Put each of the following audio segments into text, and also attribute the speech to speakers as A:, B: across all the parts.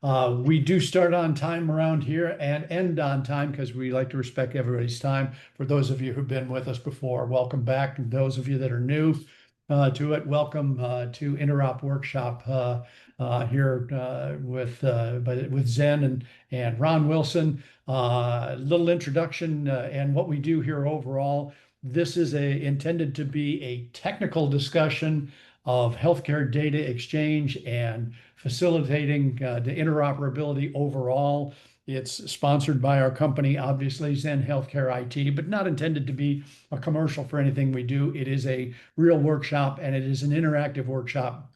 A: We do start on time around here and end on time because we like to respect everybody's time. For those of you who've been with us before, welcome back. And those of you that are new to it, welcome to Interop Workshop here with Zen and Ron Wilson. Little introduction and what we do here overall. This is intended to be a technical discussion of healthcare data exchange and facilitating the interoperability overall. It's sponsored by our company, obviously, Zen Healthcare IT, but not intended to be a commercial for anything we do. It is a real workshop, and it is an interactive workshop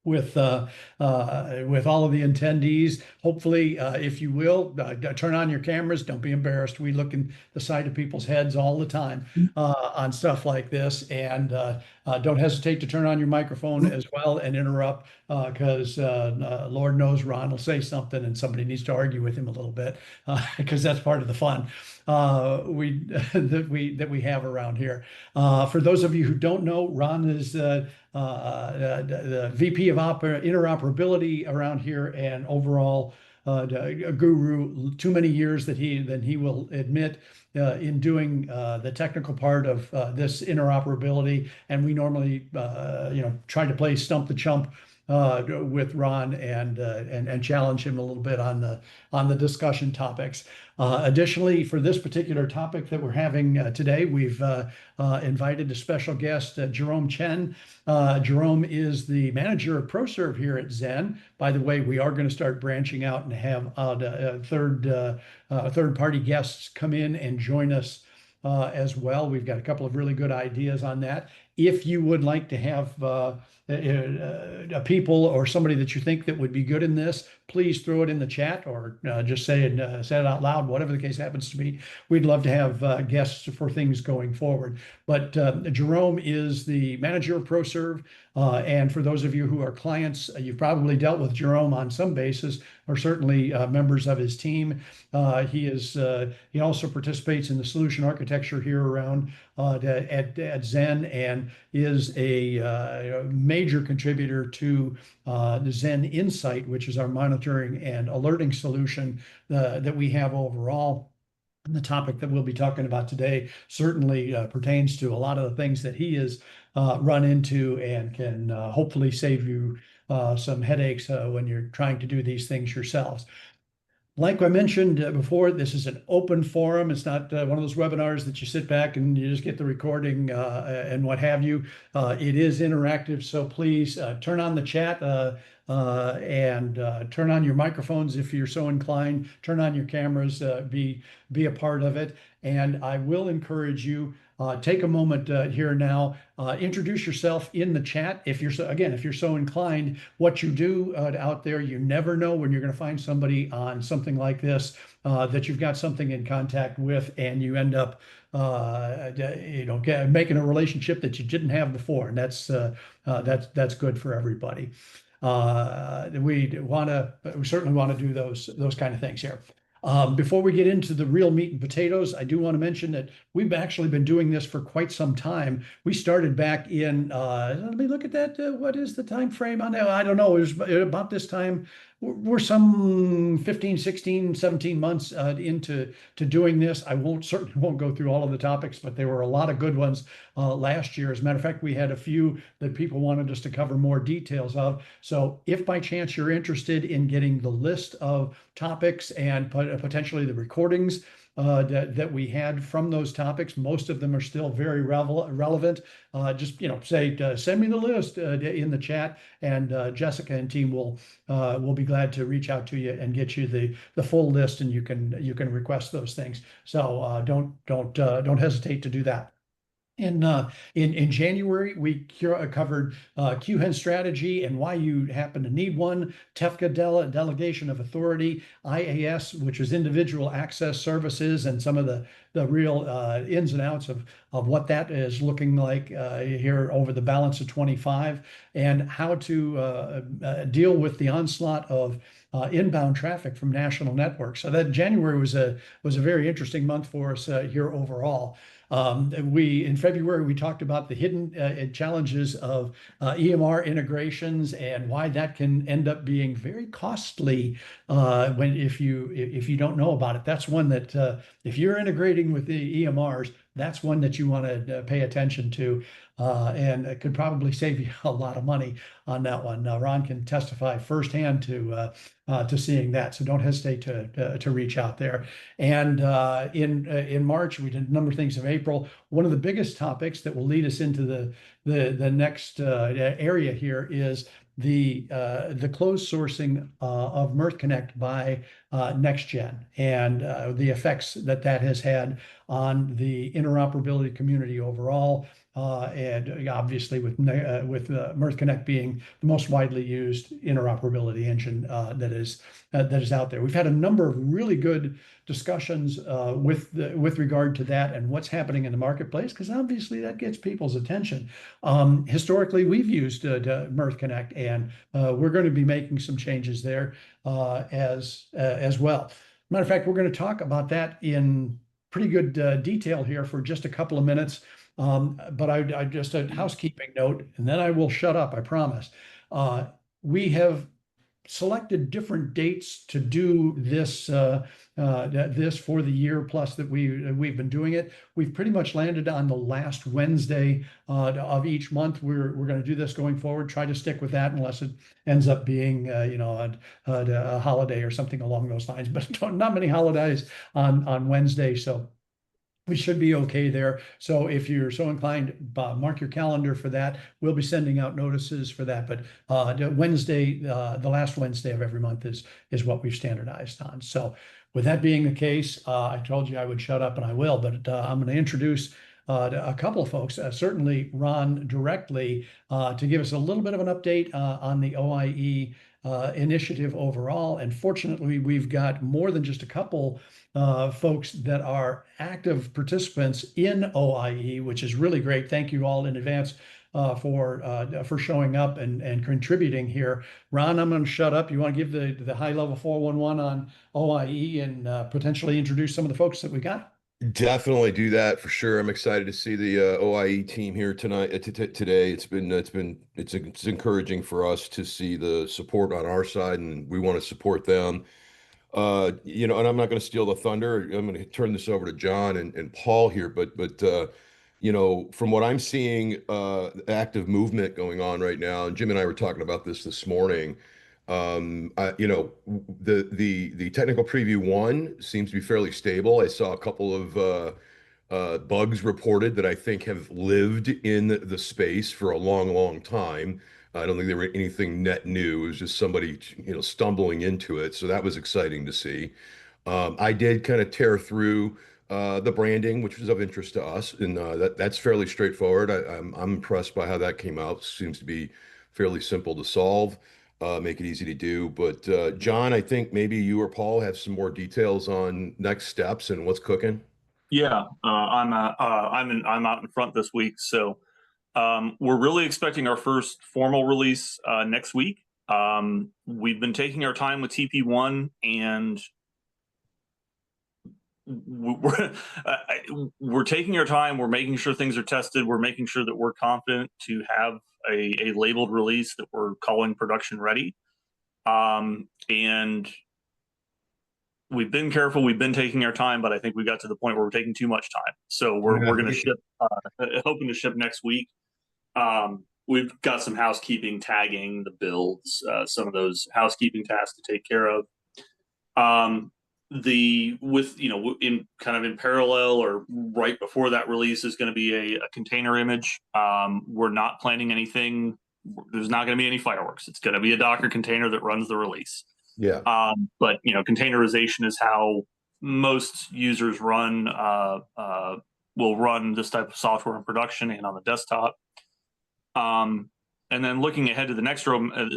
A: with all of the attendees. Hopefully, if you will, turn on your cameras. Don't be embarrassed. We look in the side of people's heads all the time on stuff like this, and don't hesitate to turn on your microphone as well and interrupt, because Lord knows Ron will say something and somebody needs to argue with him a little bit, because that's part of the fun that we have around here. For those of you who don't know, Ron is the VP of interoperability around here, and overall a guru. Too many years that he will admit in doing the technical part of this interoperability, and we normally try to play stump the chump with Ron and challenge him a little bit on the discussion topics. Additionally, for this particular topic that we're having today, we've invited a special guest, Jerome Chen. Jerome is the manager of ProServe here at Zen. By the way, we are going to start branching out and have third-party guests come in and join us as well. We've got a couple of really good ideas on that. If you would like to have a people or somebody that you think that would be good in this, please throw it in the chat, or just say it out loud, whatever the case happens to be. We'd love to have guests for things going forward. But Jerome is the manager of ProServe, and for those of you who are clients, you've probably dealt with Jerome on some basis, or certainly members of his team. He also participates in the solution architecture here around at Zen, and is a major contributor to the Zen Insight, which is our monitoring and alerting solution that we have overall. And the topic that we'll be talking about today certainly pertains to a lot of the things that he has run into, and can hopefully save you some headaches when you're trying to do these things yourselves. Like I mentioned before, this is an open forum. It's not one of those webinars that you sit back and you just get the recording and what have you. It is interactive, so please turn on the chat and turn on your microphones if you're so inclined. Turn on your cameras, be a part of it. And I will encourage you, take a moment here now, introduce yourself in the chat. If you're so inclined, what you do out there, you never know when you're going to find somebody on something like this that you've got something in contact with, and you end up making a relationship that you didn't have before, and that's good for everybody. We certainly want to do those kind of things here. Before we get into the real meat and potatoes, I do want to mention that we've actually been doing this for quite some time. We started back in, let me look at that. What is the time frame on that? I don't know. It was about this time. We're some 15, 16, 17 months into doing this. I certainly won't go through all of the topics, but there were a lot of good ones last year. As a matter of fact, we had a few that people wanted us to cover more details of. So if by chance you're interested in getting the list of topics and potentially the recordings that we had from those topics, most of them are still very relevant. Just send me the list in the chat, and Jessica and team will be glad to reach out to you and get you the full list, and you can request those things. So don't hesitate to do that. In January, we covered QHEN strategy and why you happen to need one, TEFCA delegation of authority, IAS, which is individual access services, and some of the real ins and outs of what that is looking like here over the balance of 25, and how to deal with the onslaught of inbound traffic from national networks. So that January was a very interesting month for us here overall. In February, we talked about the hidden challenges of EMR integrations and why that can end up being very costly if you don't know about it. That's one that if you're integrating with the EMRs, that's one that you want to pay attention to, and it could probably save you a lot of money on that one. Now, Ron can testify firsthand to seeing that, so don't hesitate to reach out there. And in March, we did a number of things. In April, one of the biggest topics that will lead us into the next area here is the closed sourcing of Mirth Connect by NextGen and the effects that has had on the interoperability community overall, and obviously with Mirth Connect being the most widely used interoperability engine that is out there. We've had a number of really good discussions with regard to that and what's happening in the marketplace, because obviously that gets people's attention. Historically, we've used Mirth Connect, and we're going to be making some changes there as well. Matter of fact, we're going to talk about that in pretty good detail here for just a couple of minutes. But I just a housekeeping note, and then I will shut up, I promise. We have selected different dates to do this this for the year plus that we've been doing it. We've pretty much landed on the last Wednesday of each month. We're going to do this going forward. Try to stick with that unless it ends up being a holiday or something along those lines. But not many holidays on Wednesday, so we should be okay there. So if you're so inclined, mark your calendar for that. We'll be sending out notices for that. But Wednesday, the last Wednesday of every month is what we've standardized on. So with that being the case, I told you I would shut up, and I will. But I'm going to introduce a couple of folks, certainly Ron directly, to give us a little bit of an update on the OIE initiative overall. And fortunately, we've got more than just a couple folks that are active participants in OIE, which is really great. Thank you all in advance for showing up and contributing here. Ron, I'm going to shut up. You want to give the high level 411 on OIE and potentially introduce some of the folks that we got?
B: Definitely do that for sure. I'm excited to see the OIE team here tonight, today. It's encouraging for us to see the support on our side, and we want to support them. And I'm not going to steal the thunder. I'm going to turn this over to Jon and Paul here, but from what I'm seeing, active movement going on right now, and Jim and I were talking about this morning. The technical preview 1 seems to be fairly stable. I saw a couple of bugs reported that I think have lived in the space for a long time. I don't think they were anything net new. It was just somebody, stumbling into it. So that was exciting to see. I did kind of tear through the branding, which was of interest to us, and that's fairly straightforward. I'm impressed by how that came out. Seems to be fairly simple to solve. Make it easy to do. But Jon, I think maybe you or Paul have some more details on next steps and what's cooking.
C: Yeah, I'm out in front this week, so we're really expecting our first formal release next week. We've been taking our time with TP1, and we're taking our time. We're making sure things are tested. We're making sure that we're confident to have a labeled release that we're calling production ready. And we've been careful. We've been taking our time, but I think we got to the point where we're taking too much time. So we're going to ship, hoping to ship next week. We've got some housekeeping, tagging the builds, some of those housekeeping tasks to take care of. In parallel or right before that release is going to be a container image. We're not planning anything. There's not going to be any fireworks. It's going to be a Docker container that runs the release.
B: Yeah.
C: But containerization is how most users will run this type of software in production and on the desktop. And then looking ahead to the next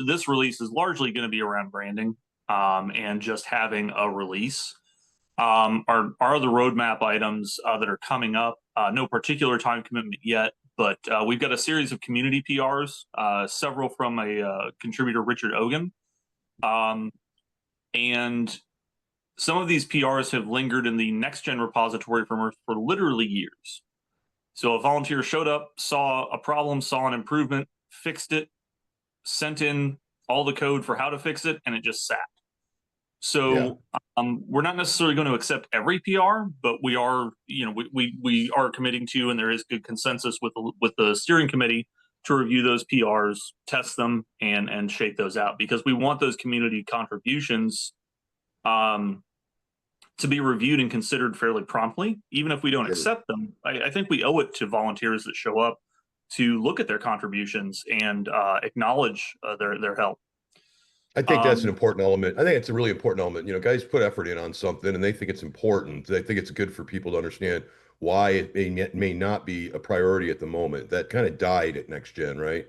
C: this release is largely going to be around branding and just having a release. Are the roadmap items that are coming up? No particular time commitment yet, but we've got a series of community PRs, several from a contributor, Richard Ogan. And some of these PRs have lingered in the next-gen repository for literally years. So a volunteer showed up, saw a problem, saw an improvement, fixed it, sent in all the code for how to fix it, and it just sat. So we're not necessarily going to accept every PR, but we are, we are committing to, and there is good consensus with the steering committee to review those PRs, test them, and shake those out, because we want those community contributions to be reviewed and considered fairly promptly. Even if we don't accept them, I think we owe it to volunteers that show up to look at their contributions and acknowledge their help.
B: I think that's an important element. I think it's a really important element. You know, guys put effort in on something and they think it's important. They think it's good for people to understand why it may not be a priority at the moment. That kind of died at Next Gen, right?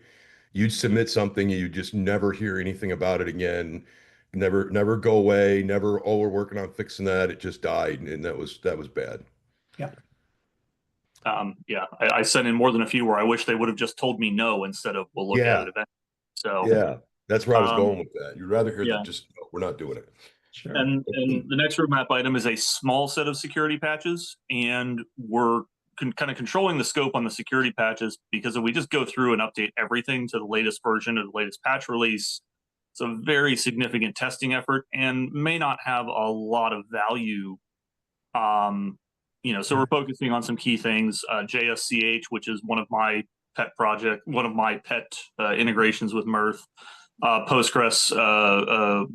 B: You'd submit something and you just never hear anything about it again. Never go away. Never, oh, we're working on fixing that. It just died, and that was bad.
A: Yeah.
C: I sent in more than a few where I wish they would have just told me no instead of we'll look at it eventually. So
B: yeah, that's where I was going with that. You'd rather hear that just no, we're not doing it.
A: Sure.
C: And the next roadmap item is a small set of security patches, and we're kind of controlling the scope on the security patches, because if we just go through and update everything to the latest version or the latest patch release, it's a very significant testing effort and may not have a lot of value. So we're focusing on some key things. JSCH, which is one of my pet integrations with Mirth. Postgres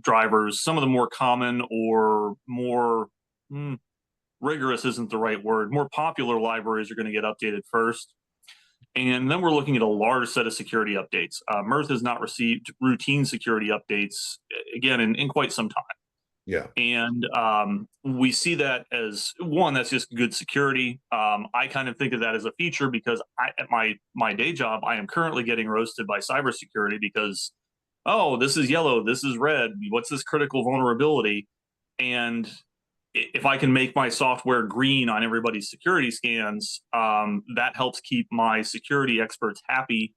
C: drivers, some of the more common or more rigorous isn't the right word, more popular libraries are going to get updated first. And then we're looking at a large set of security updates. Mirth has not received routine security updates, again, in quite some time.
B: Yeah.
C: And we see that as one, that's just good security. I kind of think of that as a feature because at my day job, I am currently getting roasted by cybersecurity because, oh, this is yellow, this is red, what's this critical vulnerability? And if I can make my software green on everybody's security scans, that helps keep my security experts happy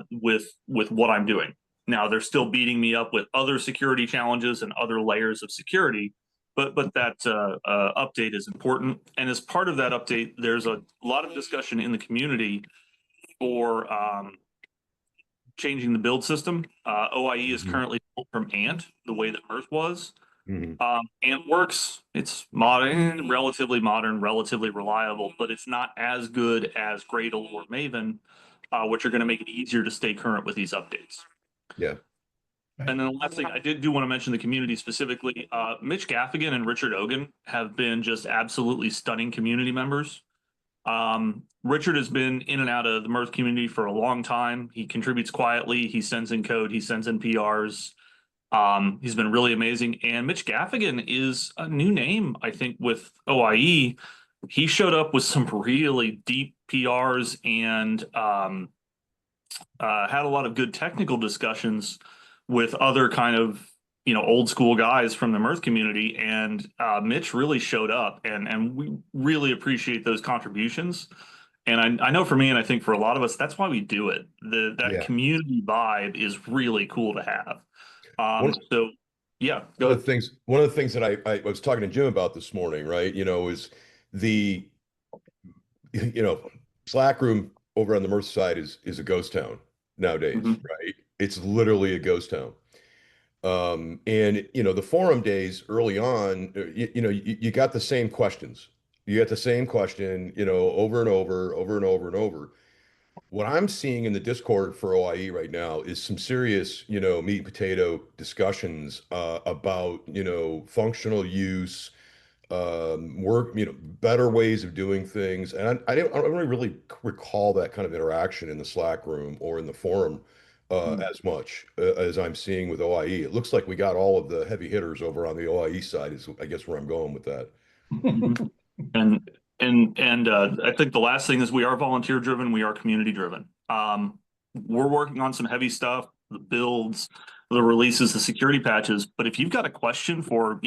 C: with what I'm doing. Now, they're still beating me up with other security challenges and other layers of security, but that update is important. And as part of that update, there's a lot of discussion in the community for changing the build system. OIE is currently built from Ant, the way that Mirth was. Ant works. It's modern, relatively reliable, but it's not as good as Gradle or Maven, which are going to make it easier to stay current with these updates.
B: Yeah.
C: And then the last thing, I do want to mention the community specifically. Mitch Gaffigan and Richard Ogan have been just absolutely stunning community members. Richard has been in and out of the Mirth community for a long time. He contributes quietly. He sends in code. He sends in PRs. He's been really amazing. And Mitch Gaffigan is a new name, I think, with OIE. He showed up with some really deep PRs and had a lot of good technical discussions with other kind of old school guys from the Mirth community. And Mitch really showed up, and we really appreciate those contributions. And I know for me, and I think for a lot of us, that's why we do it. That community vibe is really cool to have. One of the
B: things that I was talking to Jim about this morning, right? Is the Slack room over on the Mirth side is a ghost town nowadays, right? It's literally a ghost town. And the forum days early on, you got the same questions. You got the same question, over and over. What I'm seeing in the Discord for OIE right now is some serious, meat and potato discussions about, functional use, work, better ways of doing things. And I don't really recall that kind of interaction in the Slack room or in the forum as much as I'm seeing with OIE. It looks like we got all of the heavy hitters over on the OIE side is, I guess, where I'm going with that.
C: And I think the last thing is we are volunteer driven. We are community driven. We're working on some heavy stuff, the builds, the releases, the security patches. But if you've got a question for,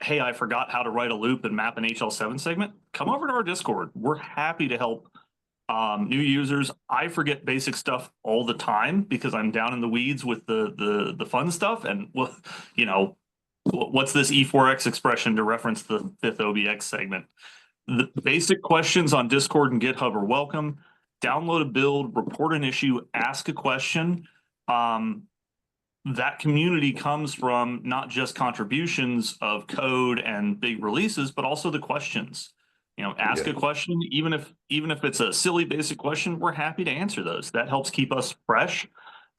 C: hey, I forgot how to write a loop and map an HL7 segment, come over to our Discord. We're happy to help new users. I forget basic stuff all the time because I'm down in the weeds with the fun stuff. And, what's this E4X expression to reference the fifth OBX segment? The basic questions on Discord and GitHub are welcome. Download a build, report an issue, ask a question. That community comes from not just contributions of code and big releases, but also the questions. Ask a question, even if it's a silly basic question, we're happy to answer those. That helps keep us fresh,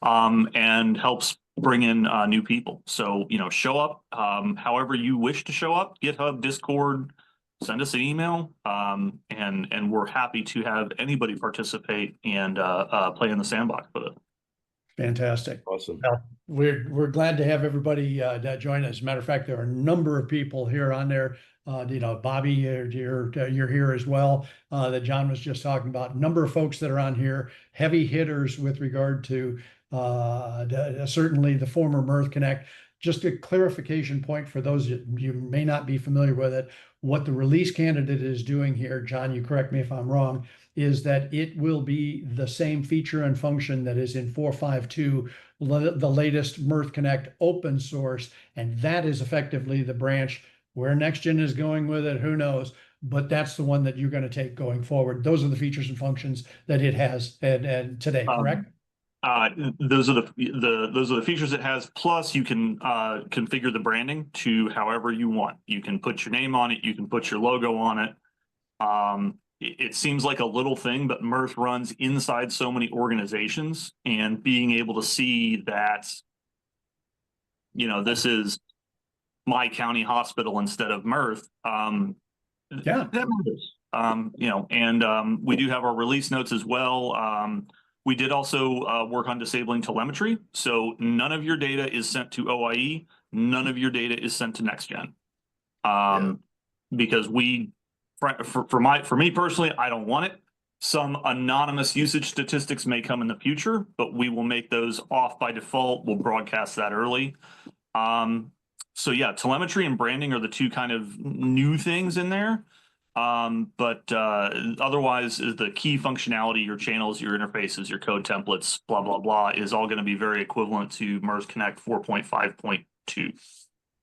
C: and helps bring in new people. So show up however you wish to show up. GitHub, Discord, send us an email, and we're happy to have anybody participate and play in the sandbox with it.
A: Fantastic.
B: Awesome.
A: Well, we're glad to have everybody that join us. As a matter of fact, there are a number of people here on there. Bobby, you're here as well. That Jon was just talking about. A number of folks that are on here, heavy hitters with regard to certainly the former Mirth Connect. Just a clarification point for those that you may not be familiar with it. What the release candidate is doing here, Jon, you correct me if I'm wrong, is that it will be the same feature and function that is in 4.5.2, the latest Mirth Connect open source, and that is effectively the branch. Where NextGen is going with it, who knows? But that's the one that you're going to take going forward. Those are the features and functions that it has and today, correct?
C: Those are the features it has. Plus, you can configure the branding to however you want. You can put your name on it. You can put your logo on it. It seems like a little thing, but Mirth runs inside so many organizations, and being able to see that, this is my county hospital instead of Mirth, that matters. And we do have our release notes as well. We did also work on disabling telemetry, so none of your data is sent to OIE, none of your data is sent to NextGen, because for me personally, I don't want it. Some anonymous usage statistics may come in the future, but we will make those off by default. We'll broadcast that early. So yeah, telemetry and branding are the two kind of new things in there. But otherwise, the key functionality, your channels, your interfaces, your code templates, blah, blah, blah, is all going to be very equivalent to Mirth Connect 4.5.2.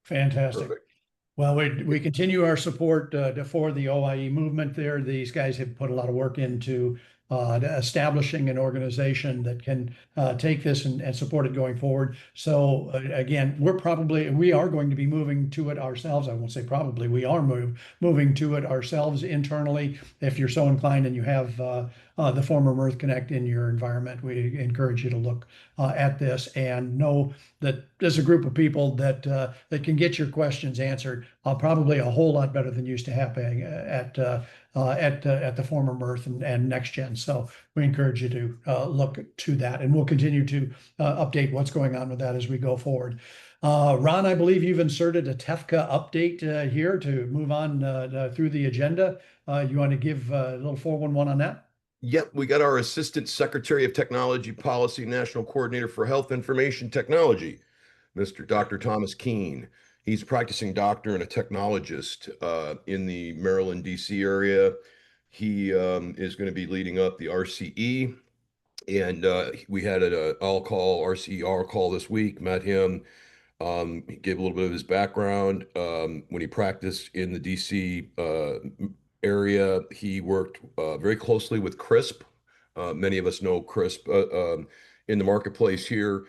A: Fantastic.
B: Perfect.
A: Well, we continue our support for the OIE movement there. These guys have put a lot of work into establishing an organization that can take this and support it going forward. So again, we are going to be moving to it ourselves. I won't say probably, we are moving to it ourselves internally. If you're so inclined and you have the former Mirth Connect in your environment, we encourage you to look at this and know that there's a group of people that can get your questions answered probably a whole lot better than used to happening at the former Mirth and NextGen. So we encourage you to look to that, and we'll continue to update what's going on with that as we go forward. Ron, I believe you've inserted a TEFCA update here to move on through the agenda. You want to give a little 411 on that?
B: Yep, we got our Assistant Secretary of Technology Policy, National Coordinator for Health Information Technology, Mr. Dr. Thomas Keene. He's a practicing doctor and a technologist in the Maryland, D.C. area. He is going to be leading up the RCE, and we had an all-call RCR call this week, met him. He gave a little bit of his background. When he practiced in the D.C. area, he worked very closely with CRISP. Many of us know CRISP in the marketplace here.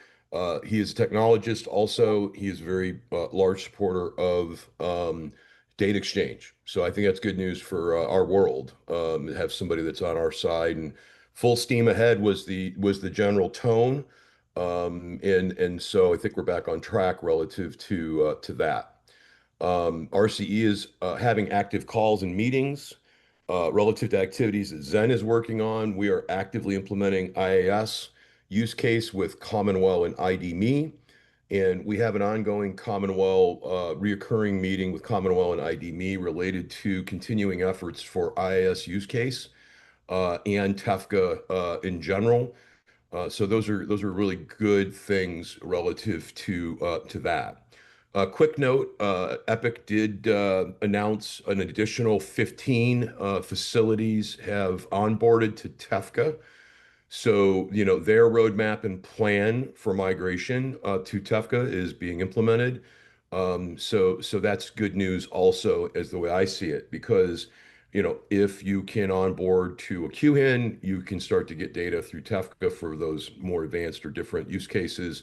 B: He is a technologist also. He is a very large supporter of data exchange. So I think that's good news for our world, to have somebody that's on our side. And full steam ahead was the general tone. And so I think we're back on track relative to that. RCE is having active calls and meetings relative to activities that Zen is working on. We are actively implementing IAS use case with Commonwealth and ID.me, and we have an ongoing Commonwealth reoccurring meeting with Commonwealth and ID.me related to continuing efforts for IAS use case and TEFCA in general. So those are really good things relative to that. Quick note, Epic did announce an additional 15 facilities have onboarded to TEFCA. So, their roadmap and plan for migration to TEFCA is being implemented. So that's good news also, as the way I see it, because, if you can onboard to a QHIN, you can start to get data through Tefka for those more advanced or different use cases,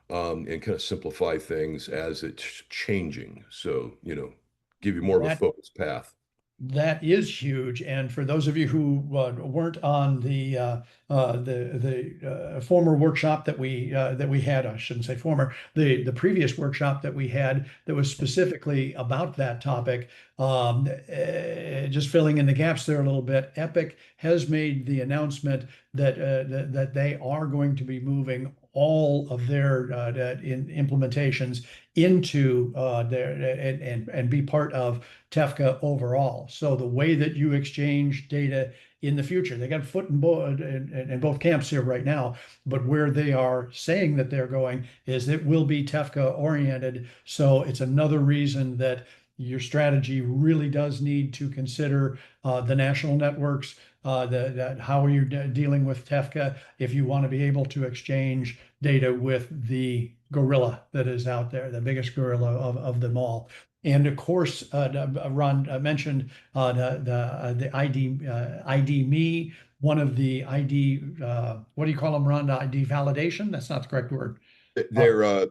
B: and kind of simplify things as it's changing. So, give you more of a
A: That
B: focused path.
A: That is huge. And for those of you who weren't on the former workshop that we had, I shouldn't say former, the previous workshop that we had that was specifically about that topic, just filling in the gaps there a little bit. Epic has made the announcement that they are going to be moving all of their implementations into their and be part of Tefka overall. So the way that you exchange data in the future, they got foot in both camps here right now, but where they are saying that they're going is it will be Tefka oriented. So it's another reason that your strategy really does need to consider the national networks, how are you dealing with Tefka if you want to be able to exchange data with the gorilla that is out there, the biggest gorilla of them all. And of course, Ron mentioned the ID me, one of the ID, what do you call them, Ron? ID validation? That's not the correct word.
B: They're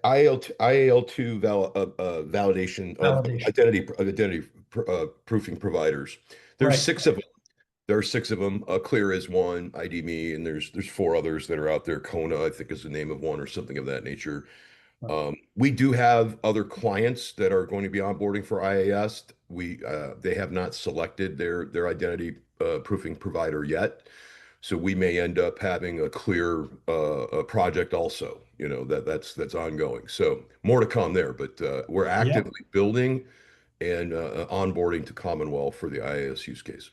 B: IAL2 validation of
A: Validation.
B: identity proofing providers. There's
A: Right.
B: six of them. There are six of them. Clear is one, ID.me, and there's four others that are out there. Kona, I think, is the name of one or something of that nature. We do have other clients that are going to be onboarding for IAS. They have not selected their identity proofing provider yet, so we may end up having a clear project also. That's ongoing. So more to come there, but we're
A: Yeah.
B: actively building and onboarding to Commonwealth for the IAS use case.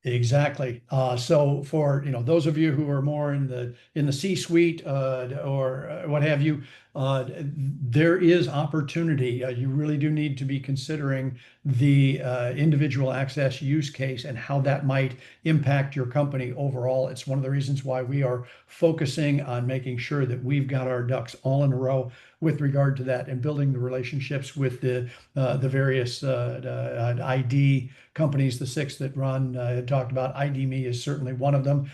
A: Exactly. So for those of you who are more in the C-suite or what have you, there is opportunity. You really do need to be considering the individual access use case and how that might impact your company overall. It's one of the reasons why we are focusing on making sure that we've got our ducks all in a row with regard to that and building the relationships with the various ID companies, the six that Ron had talked about. ID.me is certainly one of them.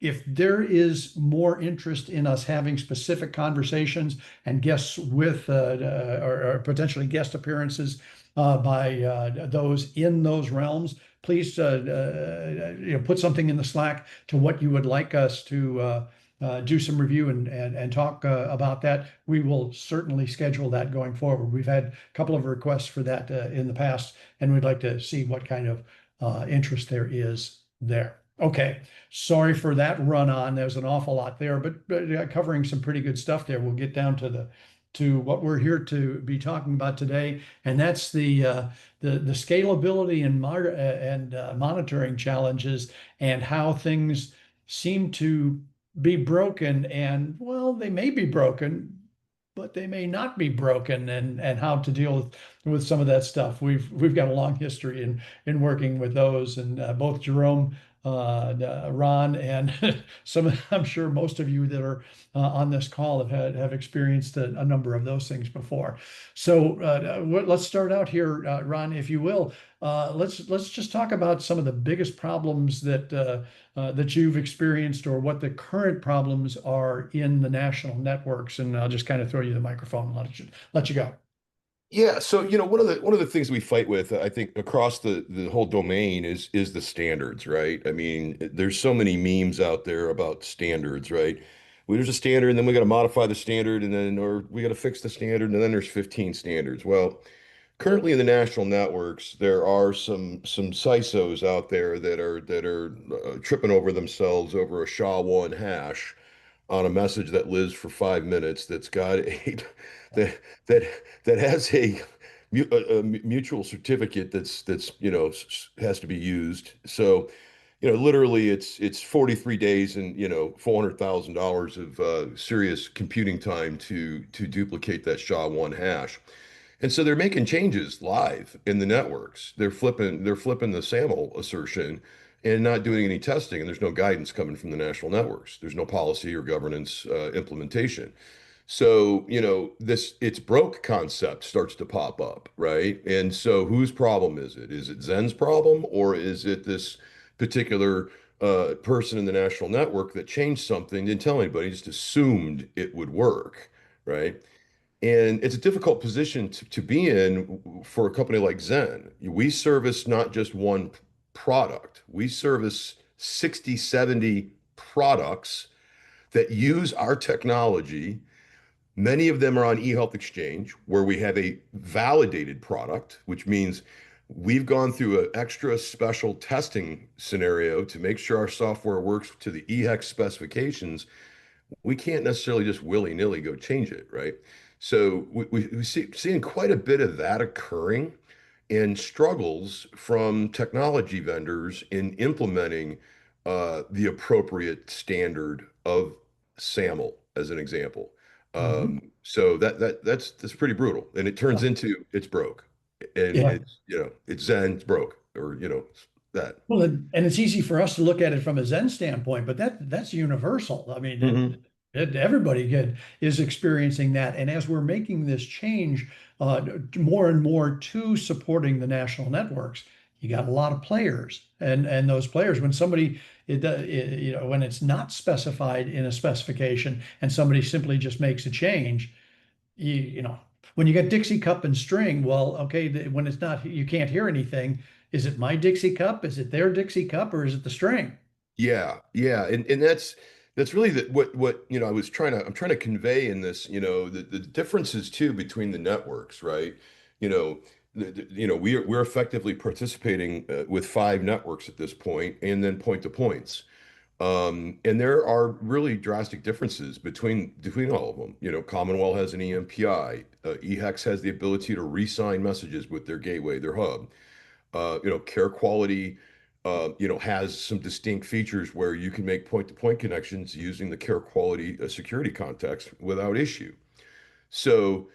A: If there is more interest in us having specific conversations and guests with or potentially guest appearances by those in those realms, please put something in the Slack to what you would like us to do some review and talk about that. We will certainly schedule that going forward. We've had a couple of requests for that in the past, and we'd like to see what kind of interest there is there. Okay, sorry for that run on. There's an awful lot there, but covering some pretty good stuff there. We'll get down to what we're here to be talking about today, and that's the scalability and monitoring challenges and how things seem to be broken. And well, they may be broken, but they may not be broken, and how to deal with some of that stuff. We've got a long history in working with those, and both Jerome, Ron, and I'm sure most of you that are on this call have experienced a number of those things before. So let's start out here, Ron, if you will. Let's just talk about some of the biggest problems that you've experienced, or what the current problems are in the national networks. And I'll just kind of throw you the microphone and let you go.
B: Yeah, so one of the things we fight with, I think, across the whole domain is the standards, right? I mean, there's so many memes out there about standards, right? Well, there's a standard, and then we got to modify the standard, or we got to fix the standard, and then there's 15 standards. Well, currently in the national networks, there are some CISOs out there that are tripping over themselves over a SHA-1 hash on a message that lives for 5 minutes, that's got a that that that has a mutual certificate that's has to be used. So literally it's 43 days and $400,000 of serious computing time to duplicate that SHA-1 hash. And so they're making changes live in the networks. They're flipping the SAML assertion and not doing any testing. And there's no guidance coming from the national networks. There's no policy or governance implementation. So, this it's broke concept starts to pop up, right? And so whose problem is it? Is it Zen's problem, or is it this particular person in the national network that changed something, didn't tell anybody, just assumed it would work, right? And it's a difficult position to be in for a company like Zen. We service not just one product, we service 60, 70 products that use our technology. Many of them are on eHealth Exchange, where we have a validated product, which means we've gone through an extra special testing scenario to make sure our software works to the EHEC specifications. We can't necessarily just willy-nilly go change it, right? So we seeing quite a bit of that occurring, and struggles from technology vendors in implementing the appropriate standard of SAML, as an example.
A: Mhm.
B: So that's pretty brutal, and it turns into it's broke, and
A: Yeah.
B: it's Zen, it's broke, or that.
A: Well, and it's easy for us to look at it from a Zen standpoint, but that's universal. I mean,
B: Mhm.
A: everybody is experiencing that. And as we're making this change more and more to supporting the national networks, you got a lot of players, and those players, when somebody when it's not specified in a specification, and somebody simply just makes a change, you know, when you get Dixie cup and string, well, okay, when it's not, you can't hear anything. Is it my Dixie cup? Is it their Dixie cup, or is it the string?
B: Yeah, yeah, and that's really what I'm trying to convey in this, the differences too between the networks, right? You know, we're effectively participating with five networks at this point, and then point to points. And there are really drastic differences between all of them. Commonwealth has an EMPI, EHEX has the ability to re-sign messages with their gateway, their hub. Care quality, has some distinct features where you can make point-to-point connections using the care quality security context without issue. So,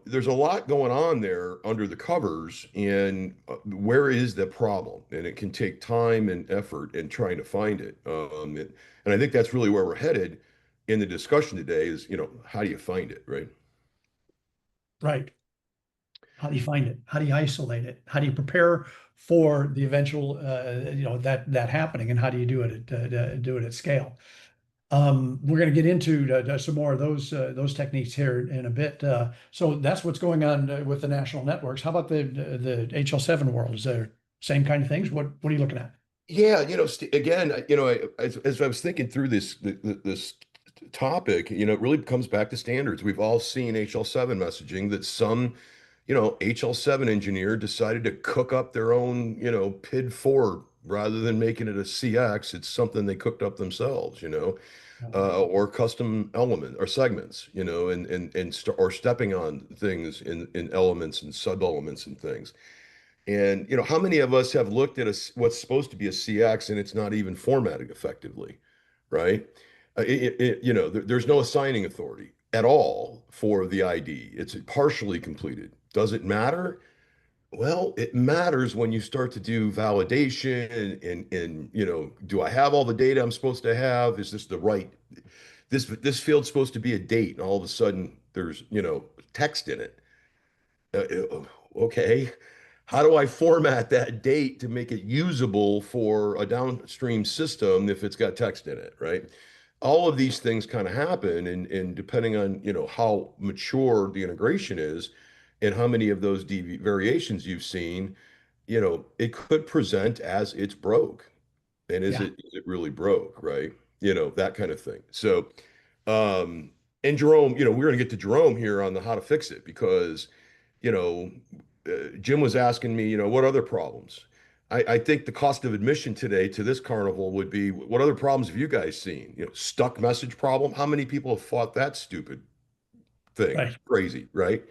B: there's a lot going on there under the covers, and where is the problem? And it can take time and effort in trying to find it. And I think that's really where we're headed in the discussion today is, how do you find it, right?
A: Right. How do you find it? How do you isolate it? How do you prepare for the eventual, that happening, and how do you do it do it at scale? We're going to get into some more of those techniques here in a bit. So that's what's going on with the national networks. How about the HL7 world? Is there same kind of things? What are you looking at?
B: Yeah, again, as I was thinking through this topic, it really comes back to standards. We've all seen HL7 messaging that some, HL7 engineer decided to cook up their own, PID4 rather than making it a CX. It's something they cooked up themselves, or custom element or segments, or stepping on things in elements and sub-elements and things. And how many of us have looked at what's supposed to be a CX and it's not even formatted effectively, right? There's no assigning authority at all for the ID. It's partially completed. Does it matter? Well, it matters when you start to do validation and do I have all the data I'm supposed to have? Is this the right? This field's supposed to be a date, and all of a sudden there's text in it. Okay, how do I format that date to make it usable for a downstream system if it's got text in it, right? All of these things kind of happen, and depending on how mature the integration is and how many of those variations you've seen, it could present as it's broke. And is
A: Yeah.
B: it really broke, right? That kind of thing. So, um, and Jerome, we're going to get to Jerome here on the how to fix it, because you know, Jim was asking me, what other problems? I think the cost of admission today to this carnival would be, what other problems have you guys seen? Stuck message problem. How many people have fought that stupid thing?
A: Right.
B: Crazy, right?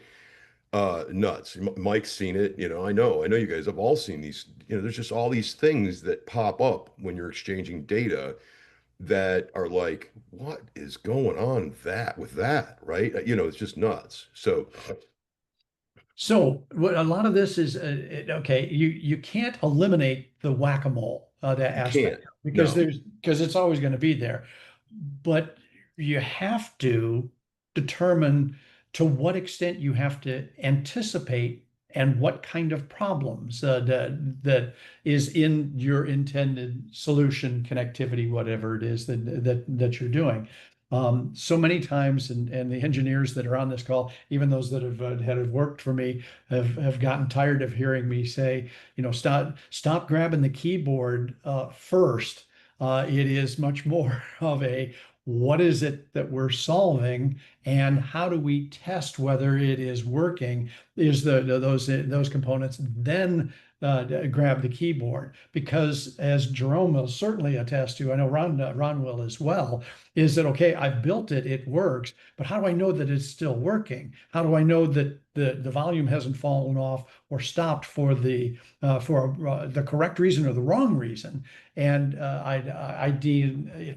B: Nuts. Mike's seen it. I know you guys have all seen these. There's just all these things that pop up when you're exchanging data that are like, what is going on with that, right? It's just nuts. So
A: So what a lot of this is okay. You can't eliminate the whack-a-mole that
B: you
A: aspect,
B: can't.
A: because
B: No.
A: it's always going to be there, but you have to. determine to what extent you have to anticipate and what kind of problems that is in your intended solution, connectivity, whatever it is that you're doing. So many times, and the engineers that are on this call, even those that have worked for me, have gotten tired of hearing me say, stop grabbing the keyboard first. It is much more of a what is it that we're solving, and how do we test whether it is working? Is those components then grab the keyboard? Because as Jerome will certainly attest to, I know Ron will as well, is that okay? I've built it, it works, but how do I know that it's still working? How do I know that the volume hasn't fallen off or stopped for the correct reason or the wrong reason? And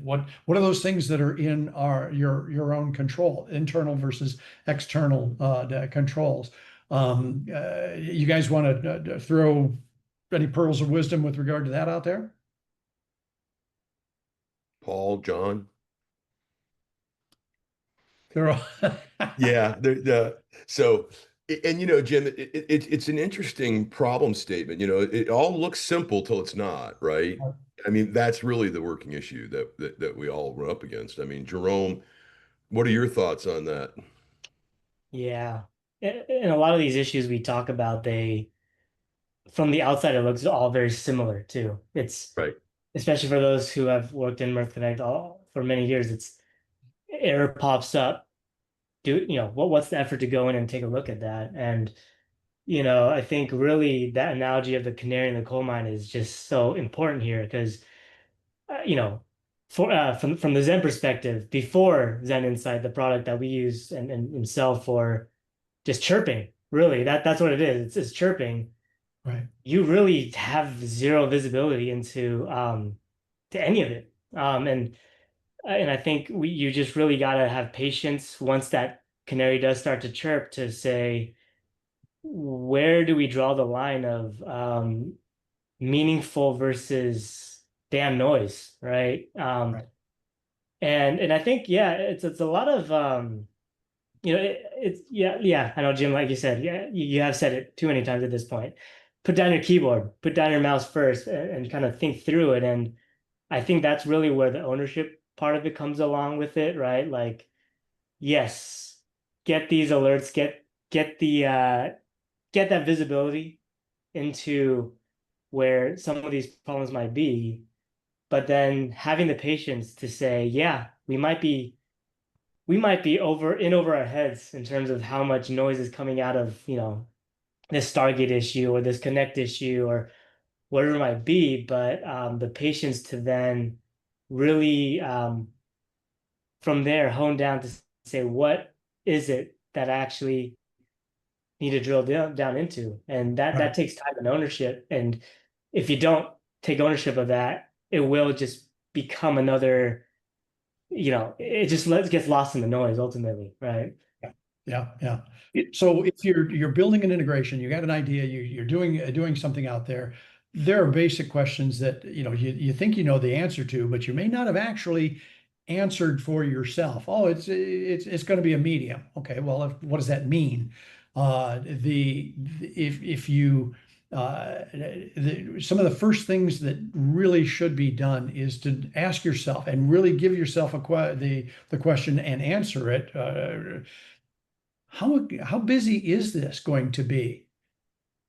A: what are those things that are in your own control, internal versus external controls? You guys want to throw any pearls of wisdom with regard to that out there?
B: Paul, John.
A: They're all
B: Yeah, so and Jim, it's an interesting problem statement. It all looks simple till it's not, right? I mean, that's really the working issue that we all run up against. I mean, Jerome, what are your thoughts on that?
D: Yeah. And a lot of these issues we talk about, from the outside, it looks all very similar too. It's
B: Right.
D: especially for those who have worked in Mirth Connect for many years, it's error pops up. What's the effort to go in and take a look at that? And, I think really that analogy of the canary in the coal mine is just so important here because, from the Zen perspective, before Zen Insight, the product that we use and sell for just chirping, really, that's what it is. It's chirping.
A: right.
D: You really have zero visibility into to any of it. And I think you just really got to have patience once that canary does start to chirp to say, where do we draw the line of meaningful versus damn noise, right?
A: Right.
D: And I think yeah, it's a lot of it's yeah, I know Jim, like you said, yeah, you have said it too many times at this point. Put down your keyboard, put down your mouse first, and kind of think through it. And I think that's really where the ownership part of it comes along with it, right? Like, yes, get these alerts, get the get that visibility into where some of these problems might be, but then having the patience to say, yeah, we might be over our heads in terms of how much noise is coming out of, this Stargate issue or this Connect issue or whatever it might be, but the patience to then really from there hone down to say what is it that I actually need to drill down into, and that
A: Right.
D: takes time and ownership. And if you don't take ownership of that, it will just become another, it just gets lost in the noise ultimately, right?
A: Yeah, yeah. So if you're building an integration, you got an idea, you're doing something out there. There are basic questions that you think you know the answer to, but you may not have actually answered for yourself. Oh, it's going to be a medium. Okay, well, what does that mean? If you some of the first things that really should be done is to ask yourself and really give yourself the question and answer it. How busy is this going to be?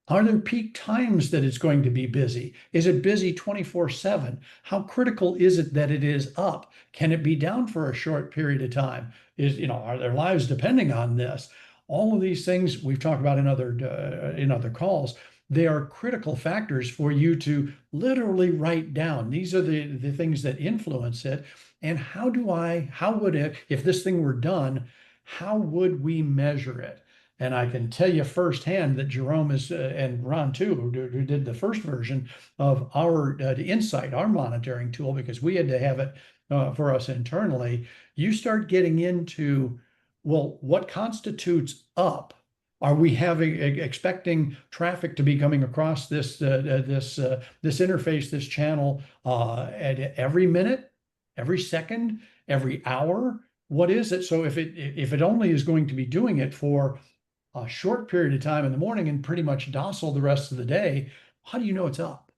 A: Are there peak times that it's going to be busy? Is it busy 24/7? How critical is it that it is up? Can it be down for a short period of time? Are their lives depending on this? All of these things we've talked about in other calls. They are critical factors for you to literally write down. These are the things that influence it. And how would it, if this thing were done, how would we measure it? And I can tell you firsthand that Jerome is, and Ron too, who did the first version of our Insight, our monitoring tool, because we had to have it for us internally. You start getting into, well, what constitutes up? Are we expecting traffic to be coming across this interface, this channel, at every minute, every second, every hour? what is it? So if it only is going to be doing it for a short period of time in the morning and pretty much docile the rest of the day, how do you know it's up?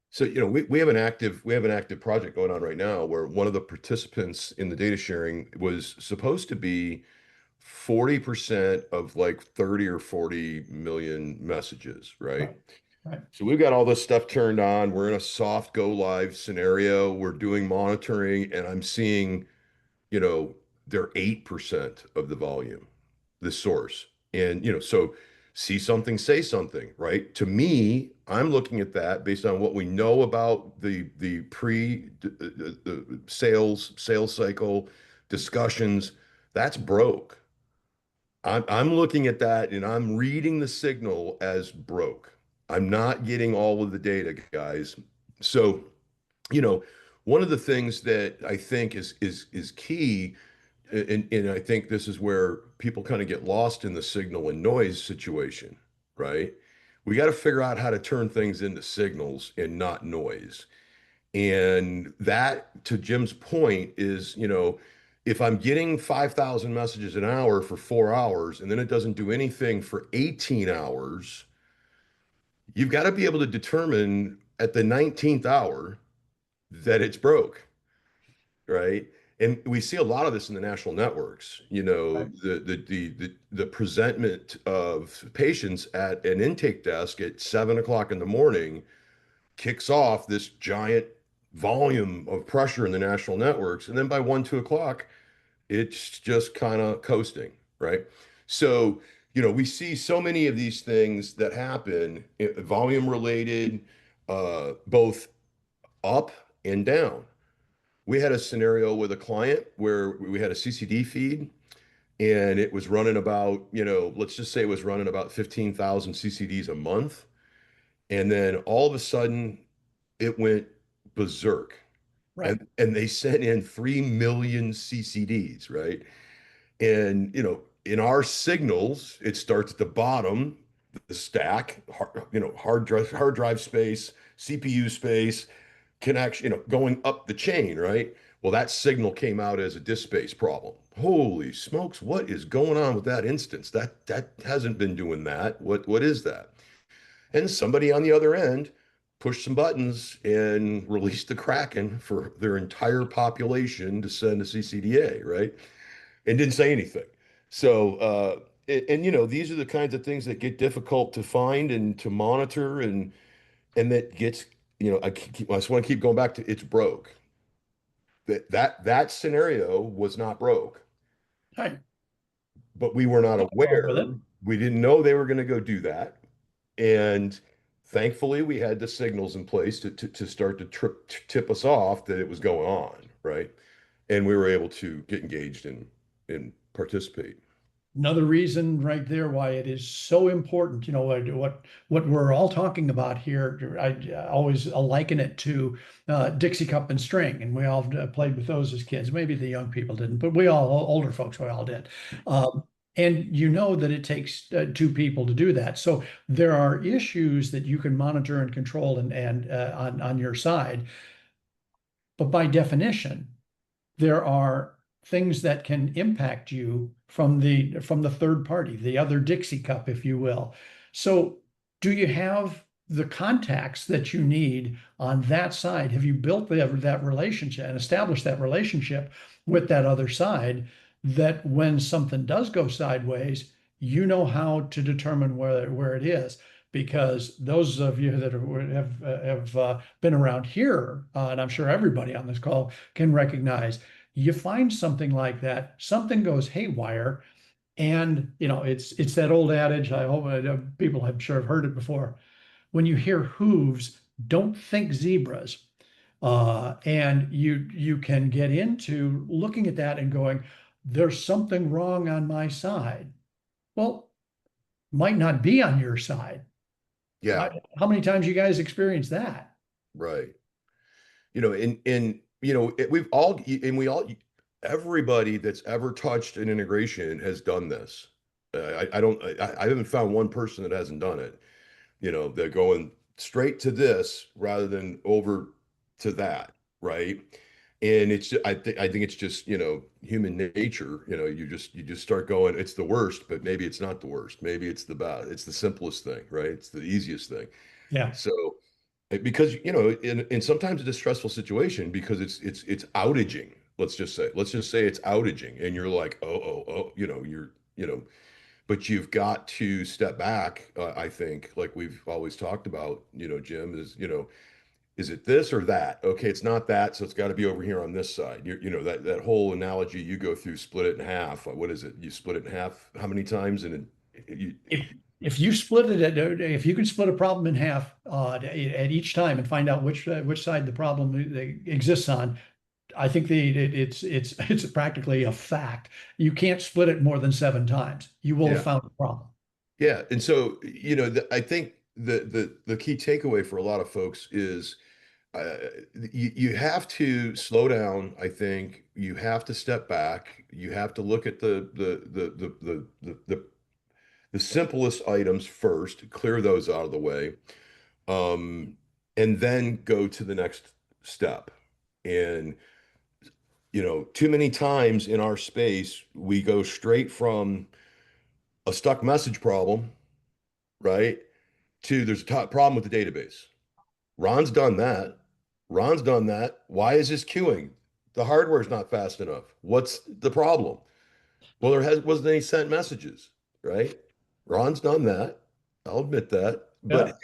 B: So, we have an active project going on right now where one of the participants in the data sharing was supposed to be 40% of like 30 or 40 million messages, right?
A: Right, right,
B: So we've got all this stuff turned on. We're in a soft go live scenario. We're doing monitoring, and I'm seeing, you know, they're 8% of the volume, the source. And, so see something, say something, right? To me, I'm looking at that based on what we know about the pre the sales cycle discussions. That's broke. I'm looking at that and I'm reading the signal as broke. I'm not getting all of the data, guys. So, you know, one of the things that I think is key, and I think this is where people kind of get lost in the signal and noise situation, right? We got to figure out how to turn things into signals and not noise. And that, to Jim's point, is, if I'm getting 5,000 messages an hour for 4 hours and then it doesn't do anything for 18 hours, you've got to be able to determine at the 19th hour that it's broke, right? And we see a lot of this in the national networks.
A: right.
B: The presentment of patients at an intake desk at 7 o'clock in the morning kicks off this giant volume of pressure in the national networks. And then by 1, 2 o'clock, it's just kind of coasting, right? So, we see so many of these things that happen, volume related, both up and down. We had a scenario with a client where we had a CCD feed and it was running about, let's just say it was running about 15,000 CCDs a month. And then all of a sudden it went berserk.
A: Right.
B: And they sent in 3 million CCDs, right? And in our signals, it starts at the bottom, the stack, hard drive space, CPU space, connection, going up the chain, right? Well, that signal came out as a disk space problem. Holy smokes, what is going on with that instance? That hasn't been doing that. What is that? And somebody on the other end pushed some buttons and released the Kraken for their entire population to send a CCDA, right? And didn't say anything. So, these are the kinds of things that get difficult to find and to monitor, and that gets, I just want to keep going back to it's broke. That scenario was not broke,
A: Right.
B: but we were not
A: Wrong with
B: aware.
A: it.
B: We didn't know they were going to go do that. And thankfully, we had the signals in place to start to tip us off that it was going on, right? And we were able to get engaged and participate.
A: Another reason right there why it is so important, what we're all talking about here, I always liken it to Dixie cup and string, and we all played with those as kids. Maybe the young people didn't, but we all, older folks, we all did. And you know that it takes two people to do that. So there are issues that you can monitor and control and on your side, but by definition, there are things that can impact you from the third party, the other Dixie cup, if you will. So do you have the contacts that you need on that side? Have you built that relationship and established that relationship with that other side that when something does go sideways, you know how to determine where it is? Because those of you that have been around here, and I'm sure everybody on this call can recognize, you find something like that, something goes haywire, and it's that old adage. I hope people have sure have heard it before. When you hear hooves, don't think zebras. And you can get into looking at that and going, there's something wrong on my side. Well, might not be on your side.
B: Yeah,
A: How many times you guys experienced that?
B: right. We've all, and we all, everybody that's ever touched an integration has done this. I haven't found one person that hasn't done it. They're going straight to this rather than over to that, right? And I think it's just, human nature, you just start going, it's the worst, but maybe it's not the worst. Maybe it's it's the simplest thing, right? It's the easiest thing.
A: Yeah.
B: So because, in sometimes it's a stressful situation because it's outaging. Let's just say it's outaging and you're like, oh, but you've got to step back. I think like we've always talked about, Jim, is it this or that? Okay, it's not that, so it's got to be over here on this side. That whole analogy you go through, split it in half. What is it? You split it in half how many times? And you,
A: If you split it, if you can split a problem in half at each time and find out which side the problem exists on, I think it's practically a fact. You can't split it more than 7 times. You will have
B: yeah,
A: found a problem.
B: yeah. And so, I think the key takeaway for a lot of folks is uh, you have to slow down. I think you have to step back. You have to look at the simplest items first, clear those out of the way, um, and then go to the next step. And, too many times in our space, we go straight from a stuck message problem, right, to there's a problem with the database. Ron's done that. Ron's done that. Why is this queuing? The hardware's not fast enough. What's the problem? Well, wasn't any sent messages, right? Ron's done that. I'll admit that.
A: Yeah.
B: But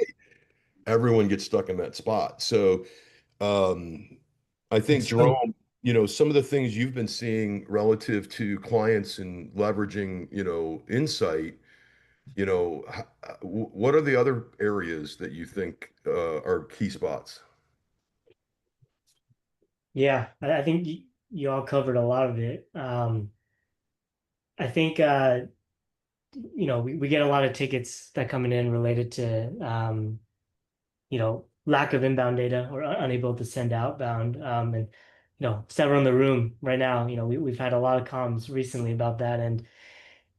B: everyone gets stuck in that spot. So um, I think,
A: It's so
B: Jerome, some of the things you've been seeing relative to clients and leveraging, insight, what are the other areas that you think are key spots?
D: Yeah, I think you all covered a lot of it. I think we get a lot of tickets that coming in related to lack of inbound data or unable to send outbound. And several in the room right now, we've had a lot of comms recently about that, and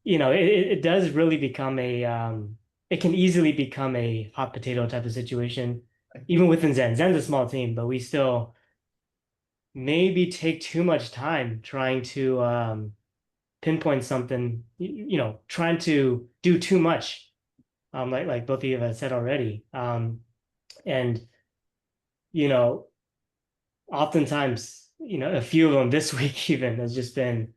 D: it does really become it can easily become a hot potato type of situation, even within Zen. Zen's a small team, but we still maybe take too much time trying to pinpoint something, trying to do too much, like both of you have said already. And, you know, oftentimes, a few of them this week even has just been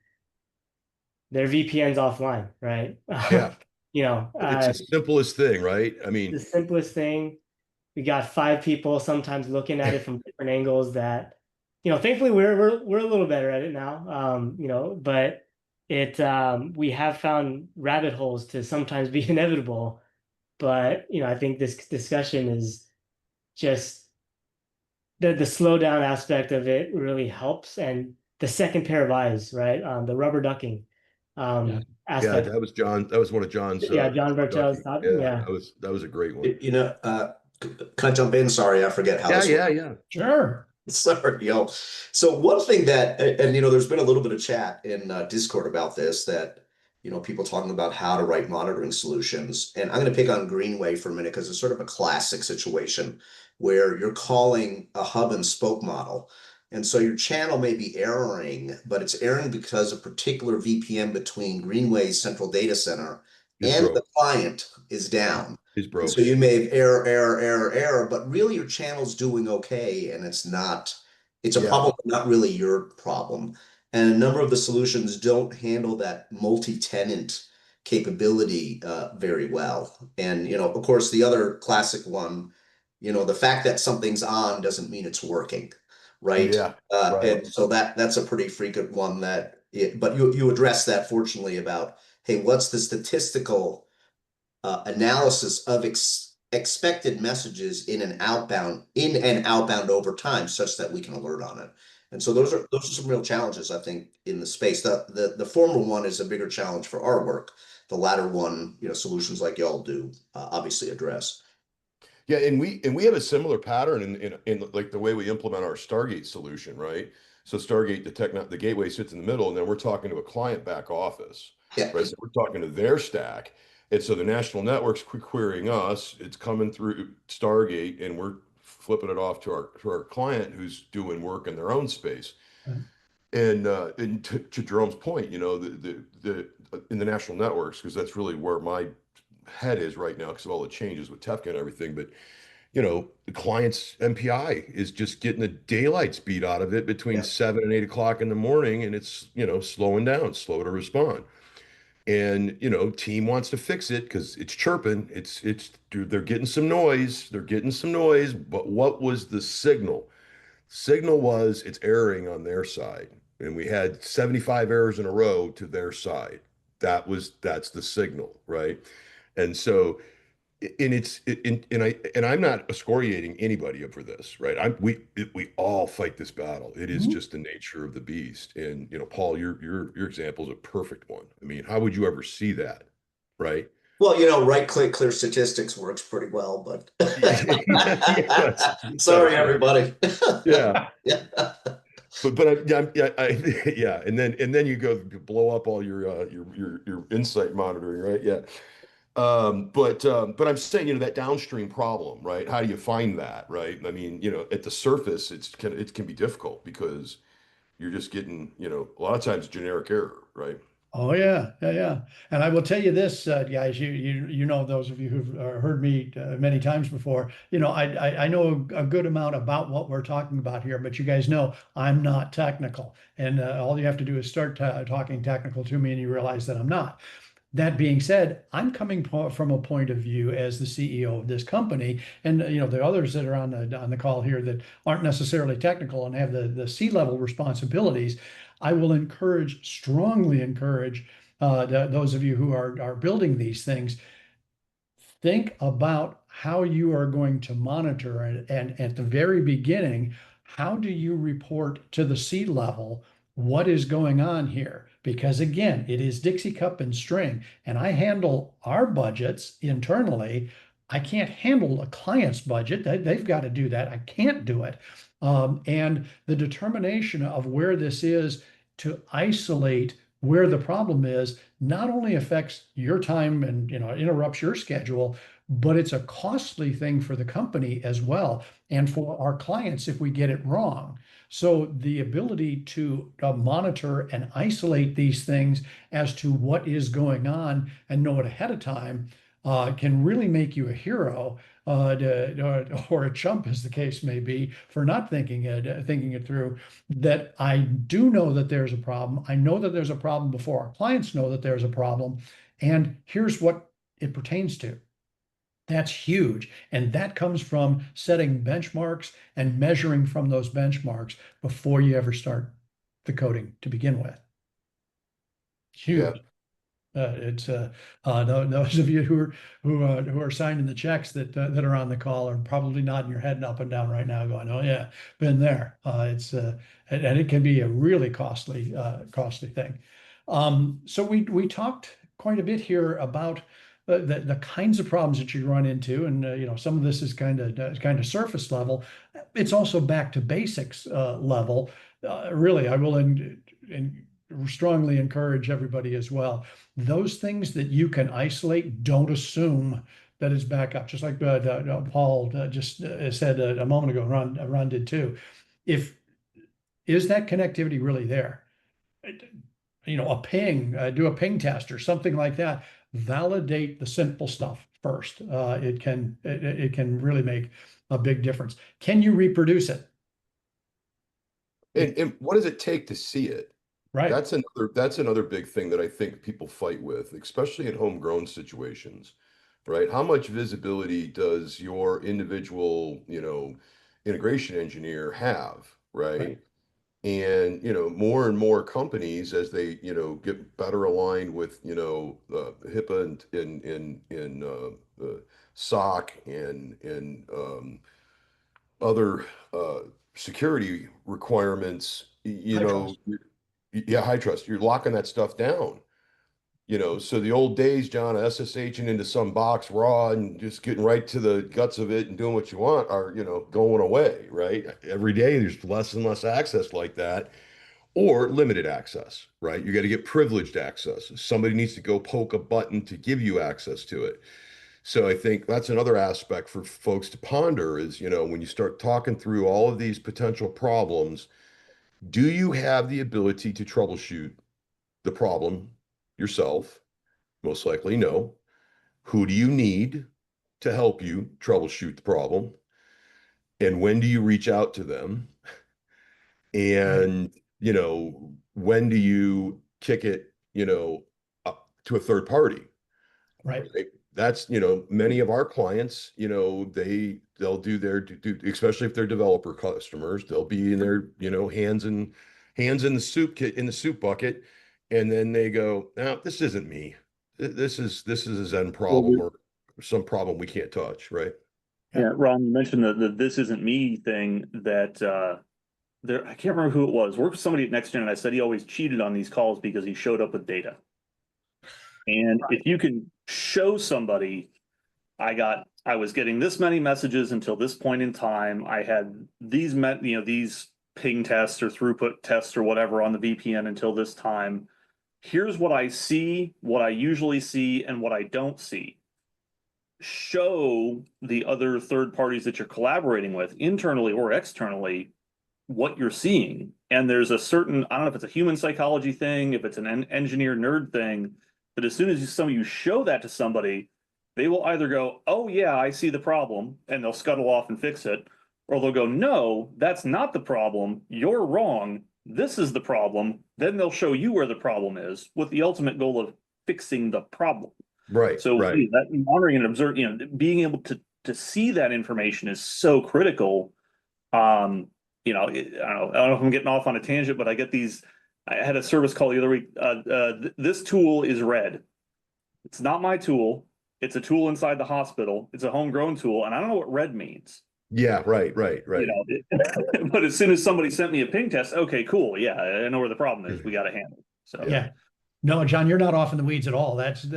D: their VPNs offline, right?
B: Yeah,
D: You know,
B: it's the simplest thing, right? I
D: the
B: mean,
D: simplest thing. We got 5 people sometimes looking at it from different angles that, thankfully we're a little better at it now. But we have found rabbit holes to sometimes be inevitable. But, I think this discussion is just the slowdown aspect of it really helps. And the second pair of eyes, right? The rubber ducking
A: yeah.
B: yeah,
D: aspect.
B: that was John. That was one of John's
D: Yeah, Jon Bartels
B: ducking.
D: thought,
B: Yeah,
D: yeah.
B: that was a great one.
E: Can I jump in? Sorry, I forget how
B: Yeah,
E: this works.
B: yeah, yeah.
A: Sure.
E: Sorry, yo. So one thing that, and there's been a little bit of chat in Discord about this, that people talking about how to write monitoring solutions, and I'm going to pick on Greenway for a minute because it's sort of a classic situation where you're calling a hub and spoke model, and so your channel may be erroring, but it's erroring because a particular VPN between Greenway's central data center
B: Is
E: and the
B: broke.
E: client is down.
B: Is
E: And so
B: broke.
E: you may have error, but really your channel's doing okay, and it's a
B: Yeah.
E: problem, but not really your problem. And a number of the solutions don't handle that multi-tenant capability very well. And, of course, the other classic one, the fact that something's on doesn't mean it's working, right?
B: Yeah. Right.
E: And so that's a pretty frequent one but you address that fortunately about, hey, what's the statistical analysis of expected messages in and outbound over time, such that we can alert on it. And so those are some real challenges, I think, in the space. The former one is a bigger challenge for our work. The latter one, solutions like y'all do obviously address.
B: Yeah, and we have a similar pattern in like the way we implement our Stargate solution, right? So Stargate, the gateway sits in the middle, and then we're talking to a client back office,
E: Yeah.
B: right? So we're talking to their stack. And so the national network's querying us, it's coming through Stargate, and we're flipping it off to our client who's doing work in their own space. And to Jerome's point, the in the national networks, because that's really where my head is right now because of all the changes with Tefka and everything. But the client's MPI is just getting the daylights beat out of it between
E: Yeah.
B: 7 and 8 o'clock in the morning, and it's slowing down, slow to respond. And team wants to fix it because it's chirping. Dude, they're getting some noise. They're getting some noise. But what was the signal? Signal was it's erroring on their side. And we had 75 errors in a row to their side. That's the signal, right? And so and I'm not excoriating anybody for this, right? We all fight this battle. It is
A: Mhm.
B: just the nature of the beast. And Paul, your example is a perfect one. I mean, how would you ever see that, right?
E: Well, right click clear statistics works pretty well, but
B: It
E: sorry,
B: does, right?
E: everybody.
B: Yeah.
E: Yeah.
B: Yeah, and then you go blow up all your insight monitoring, right? Yeah. But I'm saying, that downstream problem, right? How do you find that, right? I mean, at the surface, it can be difficult because you're just getting, a lot of times generic error, right?
A: Oh yeah, yeah, yeah. And I will tell you this, guys. You know those of you who've heard me many times before. I know a good amount about what we're talking about here, but you guys know I'm not technical, and all you have to do is start talking technical to me, and you realize that I'm not. That being said, I'm coming from a point of view as the CEO of this company, and the others that are on the call here that aren't necessarily technical and have the C-level responsibilities. I will strongly encourage those of you who are building these things, think about how you are going to monitor it. And at the very beginning, how do you report to the C-level what is going on here? Because again, it is Dixie cup and string, and I handle our budgets internally. I can't handle a client's budget. They've got to do that. I can't do it. And the determination of where this is to isolate where the problem is not only affects your time and interrupts your schedule, but it's a costly thing for the company as well and for our clients if we get it wrong. So the ability to monitor and isolate these things as to what is going on and know it ahead of time can really make you a hero, or a chump, as the case may be, for not thinking it through. That I do know that there's a problem. I know that there's a problem before our clients know that there's a problem, and here's what it pertains to. That's huge. And that comes from setting benchmarks and measuring from those benchmarks before you ever start the coding to begin with.
B: Yeah.
A: Huge. It's those of you who are signing the checks that are on the call are probably nodding your head up and down right now, going, "Oh yeah, been there." And it can be a really costly thing. So we talked quite a bit here about the kinds of problems that you run into, and some of this is kind of surface level. It's also back to basics level. Really, I will and strongly encourage everybody as well, those things that you can isolate, don't assume that it's back up. Just like Paul just said a moment ago, Ron did too. If is that connectivity really there? A ping, do a ping test or something like that. Validate the simple stuff first. It can really make a big difference. Can you reproduce it?
B: And what does it take to see it?
A: Right.
B: That's another big thing that I think people fight with, especially in homegrown situations, right? How much visibility does your individual, integration engineer have, right?
A: Right.
B: And more and more companies as they get better aligned with HIPAA and SOC and other security requirements,
A: I trust.
B: yeah, high trust. You're locking that stuff down. So the old days, John, SSHing into some box raw and just getting right to the guts of it and doing what you want are, going away, right? Every day there's less and less access like that, or limited access, right? You got to get privileged access. Somebody needs to go poke a button to give you access to it. So I think that's another aspect for folks to ponder is, when you start talking through all of these potential problems, Do you have the ability to troubleshoot the problem yourself? Most likely, no. Who do you need to help you troubleshoot the problem? And when do you reach out to them?
A: Right.
B: And, when do you kick it, up to a third party?
A: Right.
B: Right? That's, many of our clients, they'll do especially if they're developer customers, they'll be in their, hands in the soup bucket. And then they go, no, this isn't me. This is a Zen problem or some problem we can't touch, right?
C: Yeah, Ron, you mentioned the "this isn't me" thing. That there, I can't remember who it was. Worked with somebody at NextGen, and I said he always cheated on these calls because he showed up with data. And if you can show somebody, I was getting this many messages until this point in time. I had these ping tests or throughput tests or whatever on the VPN until this time. Here's what I see, what I usually see, and what I don't see. Show the other third parties that you're collaborating with, internally or externally, what you're seeing. And there's a certain, I don't know if it's a human psychology thing, if it's an engineer nerd thing, but as soon as some of you show that to somebody, they will either go, oh yeah, I see the problem, and they'll scuttle off and fix it, or they'll go, no, that's not the problem, you're wrong, this is the problem. Then they'll show you where the problem is, with the ultimate goal of fixing the problem.
B: Right,
C: So
B: right.
C: that monitoring and observe, being able to see that information is so critical. I don't know if I'm getting off on a tangent, but I get these. I had a service call the other week. This tool is red. It's not my tool. It's a tool inside the hospital. It's a homegrown tool, and I don't know what red means.
B: Yeah, right, right, right.
C: But as soon as somebody sent me a ping test, okay, cool. Yeah, I know where the problem is. We got to handle it. So
A: Yeah. No, John, you're not off in the weeds at all. That's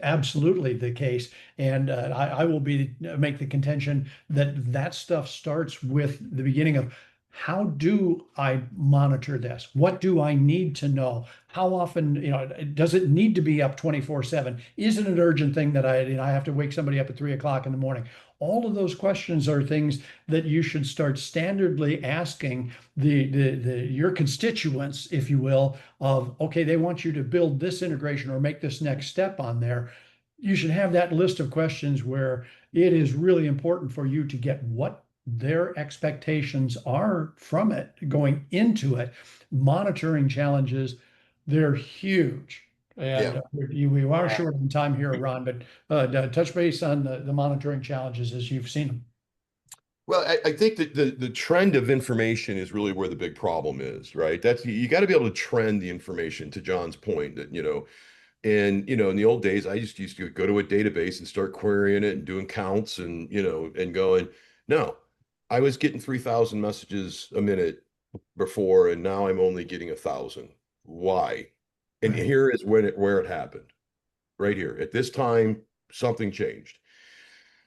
A: absolutely the case, and I will make the contention that that stuff starts with the beginning of how do I monitor this? What do I need to know? How often, does it need to be up 24/7? Is it an urgent thing that I have to wake somebody up at 3 o'clock in the morning? All of those questions are things that you should start standardly asking your constituents, if you will, of, okay, they want you to build this integration or make this next step on there. You should have that list of questions where it is really important for you to get what their expectations are from it going into it. Monitoring challenges, they're huge.
B: Yeah.
A: And we are short on time here, Ron, but touch base on the monitoring challenges as you've seen them.
B: Well, I think that the trend of information is really where the big problem is, right? That's you got to be able to trend the information, to John's point, that, and in the old days, I just used to go to a database and start querying it and doing counts and and going, no, I was getting 3,000 messages a minute before, and now I'm only getting 1,000. Why? And
A: Right.
B: here is where it happened. Right here. At this time, something changed.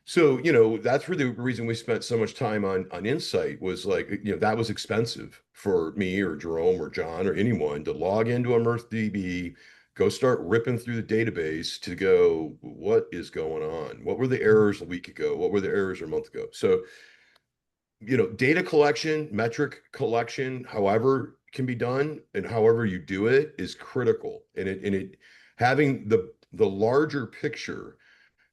B: So, that's really the reason we spent so much time on Insight, was like, that was expensive for me or Jerome or John or anyone to log into EarthDB, go start ripping through the database to go, what is going on? What were the errors a week ago? What were the errors a month ago? So, data collection, metric collection, however can be done and however you do it is critical. And it having the larger picture,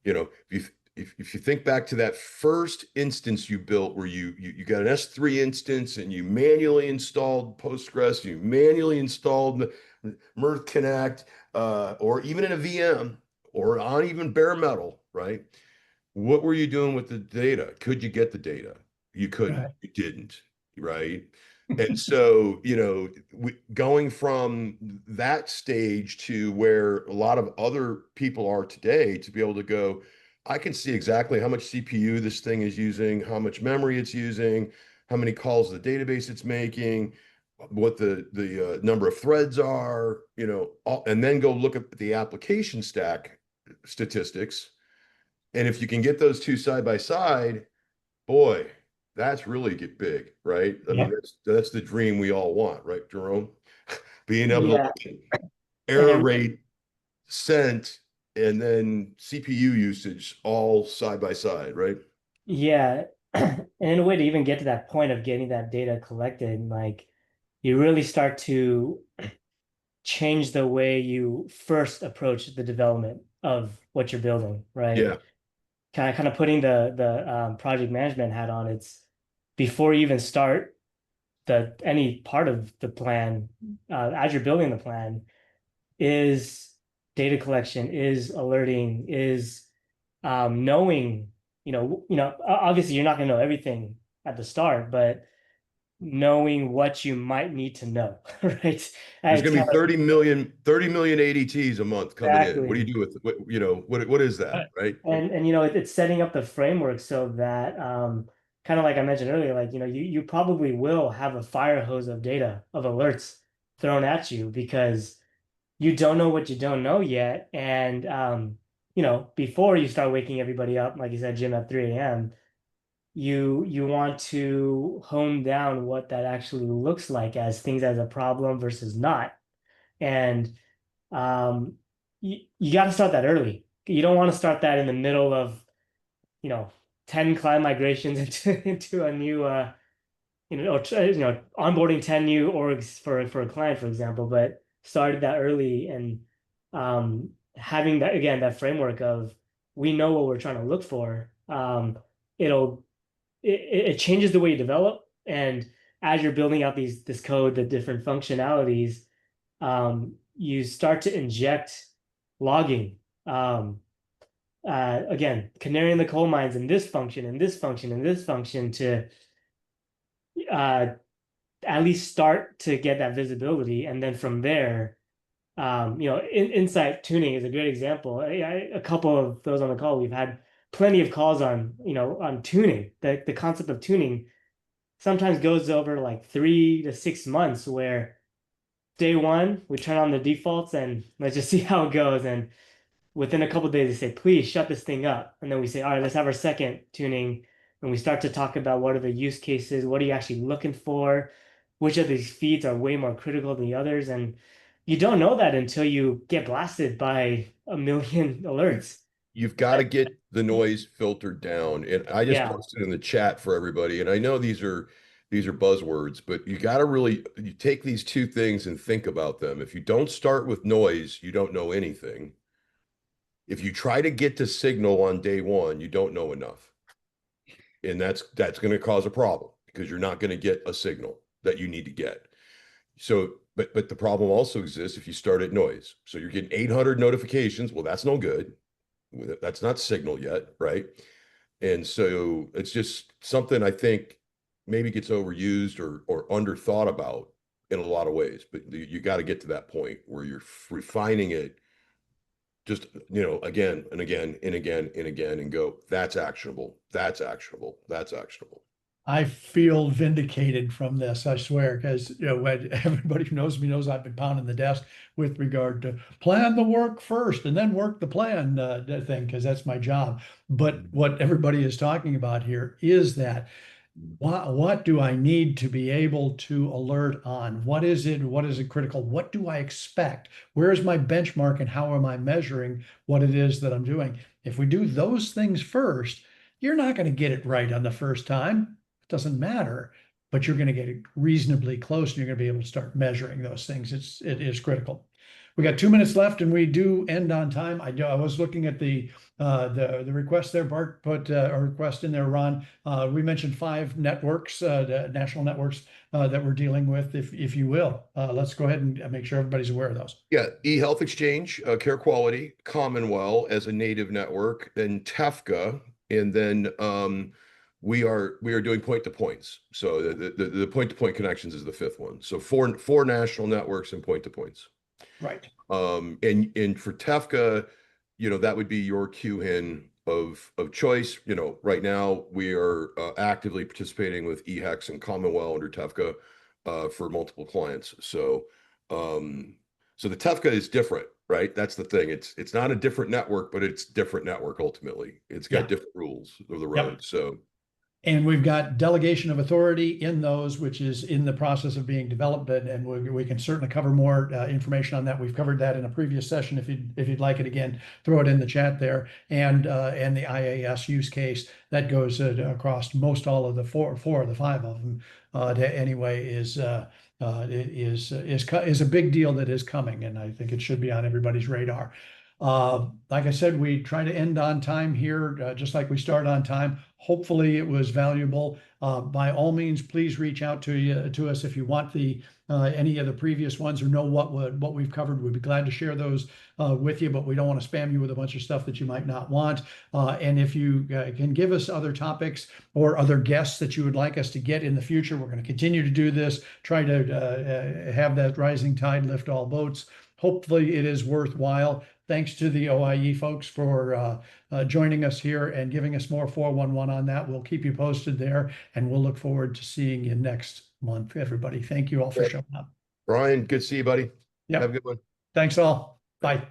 B: if you think back to that first instance you built where you got an S3 instance and you manually installed Postgres, you manually installed Mirth Connect, or even in a VM or on even bare metal, right? What were you doing with the data? Could you get the data? You couldn't.
A: Right.
B: You didn't, right? And so, going from that stage to where a lot of other people are today, to be able to go, I can see exactly how much CPU this thing is using, how much memory it's using, how many calls the database it's making, what the number of threads are, and then go look at the application stack statistics. And if you can get those two side by side, boy, that's really get big, right? I mean,
A: Yep.
B: that's the dream we all want, right, Jerome? Being able to
D: Yeah.
B: look at error rate, sent, and then CPU usage all side by side, right?
D: Yeah. And in a way to even get to that point of getting that data collected, like, you really start to change the way you first approach the development of what you're building, right?
B: Yeah.
D: Kind of putting the project management hat on. It's before you even start any part of the plan, as you're building the plan, is data collection, is alerting, is knowing, obviously you're not going to know everything at the start, but knowing what you might need to know, right?
B: There's
D: It's
B: going to
D: kind
B: be
D: of
B: 30 million ADTs a month coming in. What do
D: exactly.
B: you do with what is that, right?
D: And it's setting up the framework so that kind of like I mentioned earlier, like you probably will have a fire hose of data of alerts thrown at you because you don't know what you don't know yet. And before you start waking everybody up, like you said, Jim, at 3 a.m., you want to hone down what that actually looks like as things as a problem versus not. And you got to start that early. You don't want to start that in the middle of, you know, 10 client migrations into a new or onboarding 10 new orgs for a client, for example, but started that early and having that again, that framework of we know what we're trying to look for. It'll it changes the way you develop. And as you're building out this code, the different functionalities, you start to inject logging. Again, canary in the coal mines in this function, and this function, and this function to uh, at least start to get that visibility. And then from there, insight tuning is a great example. A couple of those on the call, we've had plenty of calls on tuning. The concept of tuning sometimes goes over like 3 to 6 months where day one, we turn on the defaults and let's just see how it goes. And within a couple of days, they say, please shut this thing up. And then we say, all right, let's have our second tuning. And we start to talk about what are the use cases, what are you actually looking for, which of these feeds are way more critical than the others. And you don't know that until you get blasted by a million alerts.
B: You've got to get the noise filtered down. And I just
D: Yeah.
B: posted in the chat for everybody. And I know these are buzzwords, but you got to really you take these two things and think about them. If you don't start with noise, you don't know anything. If you try to get to signal on day one, you don't know enough. And that's going to cause a problem because you're not going to get a signal that you need to get. So, but the problem also exists if you start at noise. So you're getting 800 notifications. Well, that's no good. That's not signal yet, right? And so it's just something I think maybe gets overused or underthought about in a lot of ways. But you got to get to that point where you're refining it just, again and again and again and again and go, that's actionable. That's actionable. That's actionable.
A: I feel vindicated from this, I swear, because when everybody who knows me knows I've been pounding the desk with regard to plan the work first and then work the plan thing, because that's my job. But what everybody is talking about here is that what do I need to be able to alert on? What is it? What is it critical? What do I expect? Where is my benchmark and how am I measuring what it is that I'm doing? If we do those things first, you're not going to get it right on the first time. Doesn't matter, but you're going to get it reasonably close and you're going to be able to start measuring those things. It is critical. We got 2 minutes left and we do end on time. I was looking at the request there. Bart put a request in there, Ron. We mentioned 5 networks, the national networks that we're dealing with, if you will. Let's go ahead and make sure everybody's aware of those.
B: Yeah, eHealth Exchange, Care Quality, Commonwealth as a native network, then TEFCA, and then we are doing point-to-points. So the point-to-point connections is the 5th one. So four national networks and point-to-points.
A: Right.
B: And for TEFCA, that would be your QHIN of choice. Right now we are actively participating with eHex and Commonwealth under TEFCA for multiple clients. So the TEFCA is different, right? That's the thing. It's not a different network, but it's different network ultimately. It's got different rules of the road. Yep. So.
A: And we've got delegation of authority in those, which is in the process of being developed, and we can certainly cover more information on that. We've covered that in a previous session. If you'd like it again, throw it in the chat there. And the IAS use case that goes across most all of the four of the 5 of them anyway is is a big deal that is coming, and I think it should be on everybody's radar. Like I said, we try to end on time here, just like we start on time. Hopefully it was valuable. By all means, please reach out to us if you want any of the previous ones or know what we've covered. We'd be glad to share those with you, but we don't want to spam you with a bunch of stuff that you might not want. And if you can give us other topics or other guests that you would like us to get in the future, we're going to continue to do this, try to have that rising tide lift all boats. Hopefully it is worthwhile. Thanks to the OIE folks for joining us here and giving us more 411 on that. We'll keep you posted there, and we'll look forward to seeing you next month, everybody. Thank you all for showing up.
B: Brian, good to see you, buddy.
A: Yeah.
B: Have a good one.
A: Thanks all. Bye.